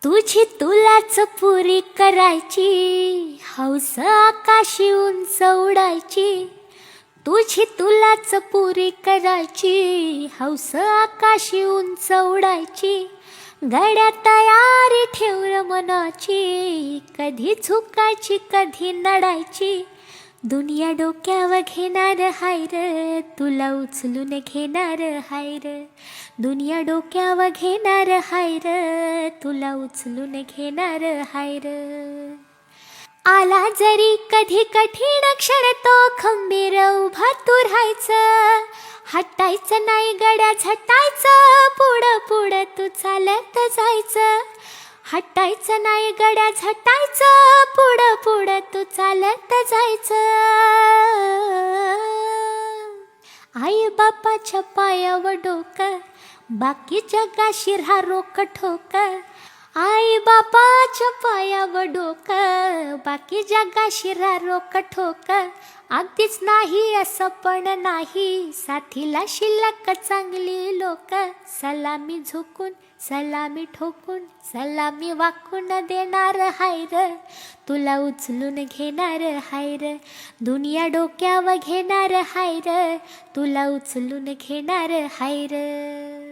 तुझी तुलाच पुरी करायची, हौस आकाशी उंच उडायची. तुझी तुलाच पुरी करायची, हौस आकाशी उंच उडायची. गड्या तयारी ठेव र मनाची, कधी झुकायची कधी नडायची. दुनिया डोक्यावर घेणार हाय र, तुला उचलून घेणार हाय र. दुनिया डोक्यावर घेणार हाय र, तुला उचलून घेणार हाय र. आला जरी कधी कठीण क्षण तो खंबीर उभा तू राहायचं. हटायचं नाही गड्या झटायचं, पुढं पुढं तू चालत जायचं. हटायचं नाही गड्या झटायचं, पुढं पुढं तू चालत जायचं. आई बापाच्या पायावर डोकं, बाकी जगाशी राहा रोक ठोक. आई बापाच्या पायावर डोकं, बाकी जगाशी राहा रोक ठोक. अगदीच नाही असं पण नाही, साथीला शिल्लक चांगली लोक. सलामी झुकून सलामी ठोकून, सलामी वाकून देणार हाय र, तुला उचलून घेणार हाय र. दुनिया डोक्यावर घेणार हाय र, तुला उचलून घेणार हाय र.